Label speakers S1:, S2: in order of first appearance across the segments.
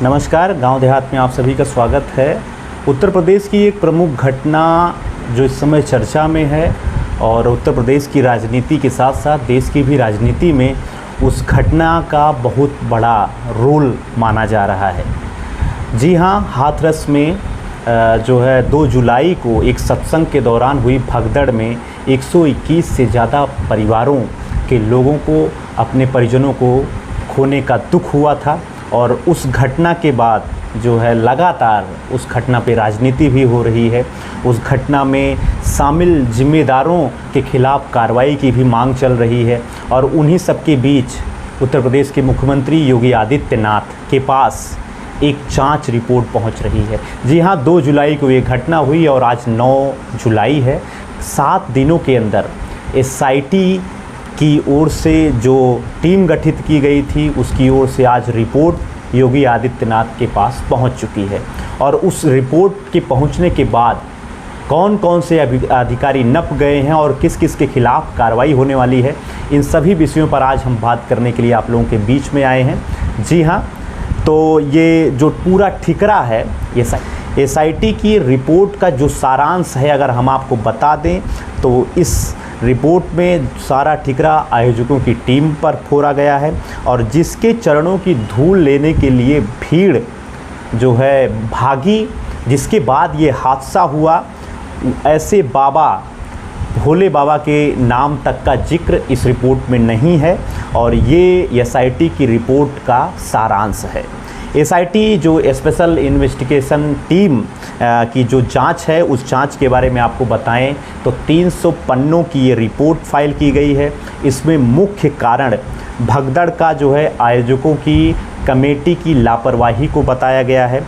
S1: नमस्कार। गांव देहात में आप सभी का स्वागत है। उत्तर प्रदेश की एक प्रमुख घटना जो इस समय चर्चा में है और उत्तर प्रदेश की राजनीति के साथ साथ देश की भी राजनीति में उस घटना का बहुत बड़ा रोल माना जा रहा है। जी हाँ, हाथरस में जो है 2 जुलाई को एक सत्संग के दौरान हुई भगदड़ में 121 से ज़्यादा परिवारों के लोगों को, अपने परिजनों को खोने का दुख हुआ था। और उस घटना के बाद जो है लगातार उस घटना पे राजनीति भी हो रही है। उस घटना में शामिल जिम्मेदारों के खिलाफ कार्रवाई की भी मांग चल रही है। और उन्हीं सब के बीच उत्तर प्रदेश के मुख्यमंत्री योगी आदित्यनाथ के पास एक जांच रिपोर्ट पहुंच रही है। जी हाँ, 2 जुलाई को ये घटना हुई और आज 9 जुलाई है। 7 दिनों के अंदर एसआईटी की ओर से जो टीम गठित की गई थी उसकी ओर से आज रिपोर्ट योगी आदित्यनाथ के पास पहुंच चुकी है। और उस रिपोर्ट के पहुंचने के बाद कौन कौन से अधिकारी नप गए हैं और किस किस के खिलाफ कार्रवाई होने वाली है, इन सभी विषयों पर आज हम बात करने के लिए आप लोगों के बीच में आए हैं। जी हाँ, तो ये जो पूरा ठिकरा है, ये एसआईटी की रिपोर्ट का जो सारांश है अगर हम आपको बता दें तो इस रिपोर्ट में सारा ठिकरा आयोजकों की टीम पर फोड़ा गया है। और जिसके चरणों की धूल लेने के लिए भीड़ जो है भागी, जिसके बाद ये हादसा हुआ, ऐसे बाबा, भोले बाबा के नाम तक का जिक्र इस रिपोर्ट में नहीं है। और ये एसआईटी की रिपोर्ट का सारांश है। एसआईटी जो स्पेशल इन्वेस्टिगेशन टीम की जो जांच है, उस जांच के बारे में आपको बताएं तो 300 पन्नों की ये रिपोर्ट फाइल की गई है। इसमें मुख्य कारण भगदड़ का जो है आयोजकों की कमेटी की लापरवाही को बताया गया है।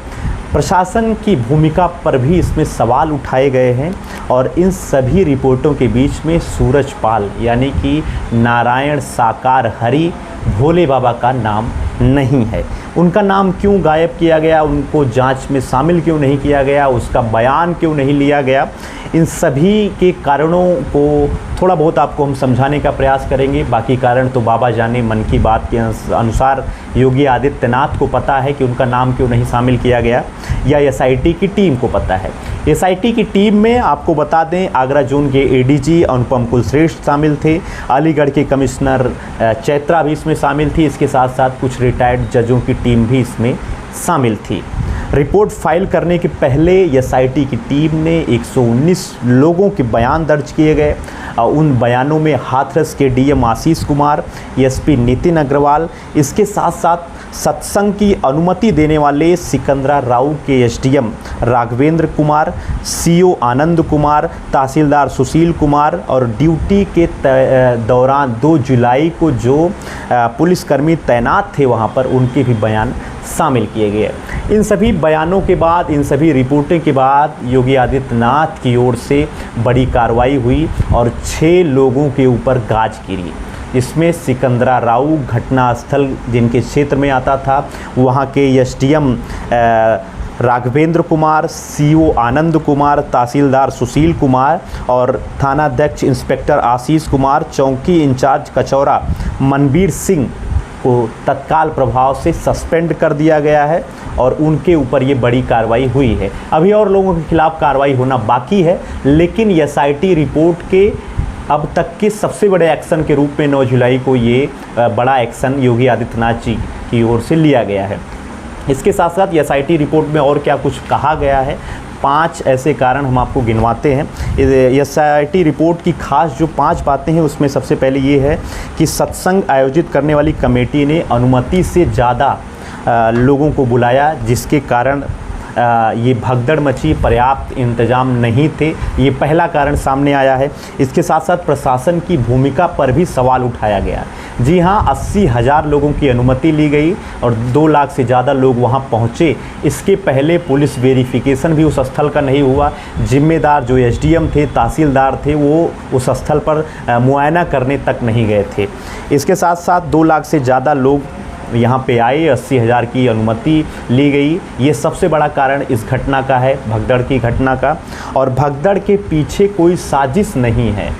S1: प्रशासन की भूमिका पर भी इसमें सवाल उठाए गए हैं। और इन सभी रिपोर्टों के बीच में सूरजपाल यानी कि नारायण साकार हरि भोले बाबा का नाम नहीं है। उनका नाम क्यों गायब किया गया, उनको जांच में शामिल क्यों नहीं किया गया, उसका बयान क्यों नहीं लिया गया, इन सभी के कारणों को थोड़ा बहुत आपको हम समझाने का प्रयास करेंगे। बाकी कारण तो बाबा जाने। मन की बात के अनुसार योगी आदित्यनाथ को पता है कि उनका नाम क्यों नहीं शामिल किया गया, या एसआईटी की टीम को पता है। एसआईटी की टीम में आपको बता दें आगरा जोन के एडीजी अनुपम कुलश्रेष्ठ शामिल थे, अलीगढ़ के कमिश्नर चैत्रा भी इसमें शामिल थी। इसके साथ साथ कुछ रिटायर्ड जजों की टीम भी इसमें शामिल थी। रिपोर्ट फाइल करने के पहले एसआईटी की टीम ने 119 लोगों के बयान दर्ज किए गए। उन बयानों में हाथरस के डीएम आशीष कुमार, एसपी नितिन अग्रवाल, इसके साथ साथ सत्संग की अनुमति देने वाले सिकंदरा राव के एसडीएम राघवेंद्र कुमार, सीओ आनंद कुमार, तहसीलदार सुशील कुमार और ड्यूटी के दौरान 2 जुलाई को जो पुलिसकर्मी तैनात थे वहां पर, उनके भी बयान शामिल किए गए। इन सभी बयानों के बाद, इन सभी रिपोर्टों के बाद योगी आदित्यनाथ की ओर से बड़ी कार्रवाई हुई और 6 लोगों के ऊपर गाज गिरी। इसमें सिकंदरा राव घटनास्थल जिनके क्षेत्र में आता था, वहाँ के एसडीएम राघवेंद्र कुमार, सीओ आनंद कुमार, तहसीलदार सुशील कुमार और थानाध्यक्ष इंस्पेक्टर आशीष कुमार, चौकी इंचार्ज कचौरा मनबीर सिंह को तत्काल प्रभाव से सस्पेंड कर दिया गया है। और उनके ऊपर ये बड़ी कार्रवाई हुई है। अभी और लोगों के खिलाफ कार्रवाई होना बाकी है, लेकिन एसआईटी रिपोर्ट के अब तक के सबसे बड़े एक्शन के रूप में 9 जुलाई को ये बड़ा एक्शन योगी आदित्यनाथ जी की ओर से लिया गया है। इसके साथ साथ एसआईटी रिपोर्ट में और क्या कुछ कहा गया है, 5 ऐसे कारण हम आपको गिनवाते हैं। एसआईटी रिपोर्ट की खास जो 5 बातें हैं उसमें सबसे पहले ये है कि सत्संग आयोजित करने वाली कमेटी ने अनुमति से ज़्यादा लोगों को बुलाया, जिसके कारण ये भगदड़ मची, पर्याप्त इंतजाम नहीं थे। ये पहला कारण सामने आया है। इसके साथ साथ प्रशासन की भूमिका पर भी सवाल उठाया गया। जी हाँ, 80,000 लोगों की अनुमति ली गई और 2 लाख से ज़्यादा लोग वहाँ पहुँचे। इसके पहले पुलिस वेरिफिकेशन भी उस स्थल का नहीं हुआ। जिम्मेदार जो एसडीएम थे, तहसीलदार थे, वो उस स्थल पर मुआयना करने तक नहीं गए थे। इसके साथ साथ 2 लाख से ज़्यादा लोग यहाँ पे आए, 80,000 की अनुमति ली गई। ये सबसे बड़ा कारण इस घटना का है, भगदड़ की घटना का। और भगदड़ के पीछे कोई साजिश नहीं है।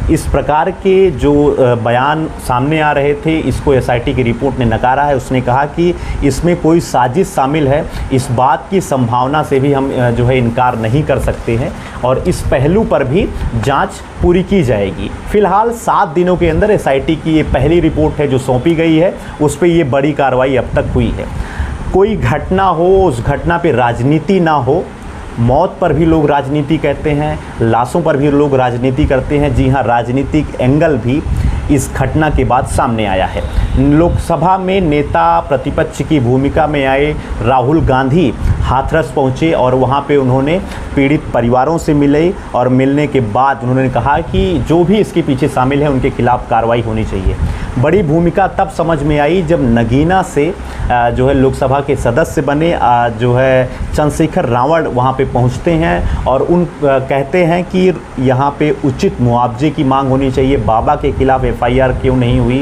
S1: इस प्रकार के जो बयान सामने आ रहे थे, इसको एसआईटी की रिपोर्ट ने नकारा है। उसने कहा कि इसमें कोई साजिश शामिल है, इस बात की संभावना से भी हम जो है इनकार नहीं कर सकते हैं और इस पहलू पर भी जांच पूरी की जाएगी। फिलहाल 7 दिनों के अंदर एसआईटी की ये पहली रिपोर्ट है जो सौंपी गई है, उस पर ये बड़ी कार्रवाई अब तक हुई है। कोई घटना हो, उस घटना पे राजनीति ना हो, मौत पर भी लोग राजनीति कहते हैं, लाशों पर भी लोग राजनीति करते हैं। जी हाँ, राजनीतिक एंगल भी इस घटना के बाद सामने आया है। लोकसभा में नेता प्रतिपक्ष की भूमिका में आए राहुल गांधी हाथरस पहुंचे और वहां पे उन्होंने पीड़ित परिवारों से मिले और मिलने के बाद उन्होंने कहा कि जो भी इसके पीछे शामिल है उनके खिलाफ कार्रवाई होनी चाहिए। बड़ी भूमिका तब समझ में आई जब नगीना से जो है लोकसभा के सदस्य बने जो है चंद्रशेखर रावण वहाँ पे पहुँचते हैं और कहते हैं कि यहाँ पे उचित मुआवजे की मांग होनी चाहिए। बाबा के खिलाफ एफआईआर क्यों नहीं हुई,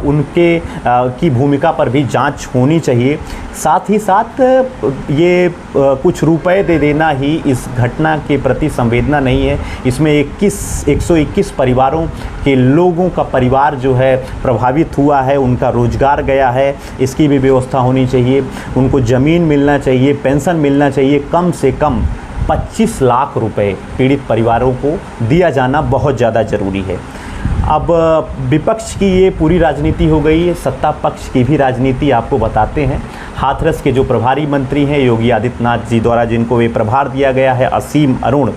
S1: उनके की भूमिका पर भी जांच होनी चाहिए। साथ ही साथ ये कुछ रुपए दे देना ही इस घटना के प्रति संवेदना नहीं है। इसमें 121 परिवारों के लोगों का परिवार जो है प्रभावित हुआ है, उनका रोजगार गया है, इसकी भी व्यवस्था होनी चाहिए। उनको ज़मीन मिलना चाहिए, पेंशन मिलना चाहिए। कम से कम 25 लाख रुपए पीड़ित परिवारों को दिया जाना बहुत ज़्यादा ज़रूरी है। अब विपक्ष की ये पूरी राजनीति हो गई है, सत्ता पक्ष की भी राजनीति आपको बताते हैं। हाथरस के जो प्रभारी मंत्री हैं योगी आदित्यनाथ जी द्वारा, जिनको ये प्रभार दिया गया है, असीम अरुण,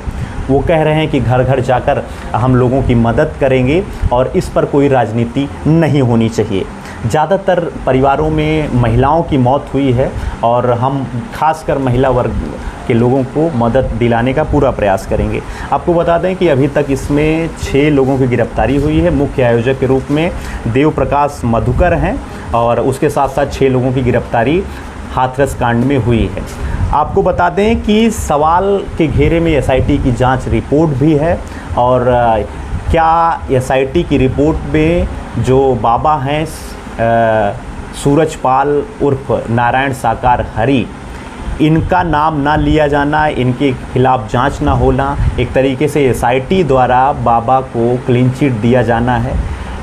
S1: वो कह रहे हैं कि घर घर जाकर हम लोगों की मदद करेंगे और इस पर कोई राजनीति नहीं होनी चाहिए। ज़्यादातर परिवारों में महिलाओं की मौत हुई है और हम खासकर महिला वर्ग के लोगों को मदद दिलाने का पूरा प्रयास करेंगे। आपको बता दें कि अभी तक इसमें 6 लोगों की गिरफ्तारी हुई है। मुख्य आयोजक के रूप में देव प्रकाश मधुकर हैं और उसके साथ साथ 6 लोगों की गिरफ्तारी हाथरस कांड में हुई है। आपको बता दें कि सवाल के घेरे में एसआईटी की जांच रिपोर्ट भी है और क्या एसआईटी की रिपोर्ट में जो बाबा हैं सूरजपाल उर्फ नारायण साकार हरि, इनका नाम ना लिया जाना, इनके खिलाफ जांच ना होना, एक तरीके से एसआईटी द्वारा बाबा को क्लीन चिट दिया जाना है।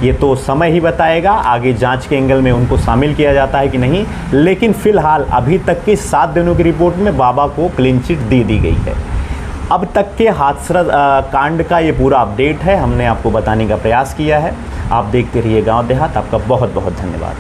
S1: ये तो समय ही बताएगा, आगे जांच के एंगल में उनको शामिल किया जाता है कि नहीं। लेकिन फ़िलहाल अभी तक के 7 दिनों की रिपोर्ट में बाबा को क्लीन चिट दे दी गई है। अब तक के हाथरस कांड का ये पूरा अपडेट है, हमने आपको बताने का प्रयास किया है। आप देखते रहिए गांव देहात। आपका बहुत बहुत धन्यवाद।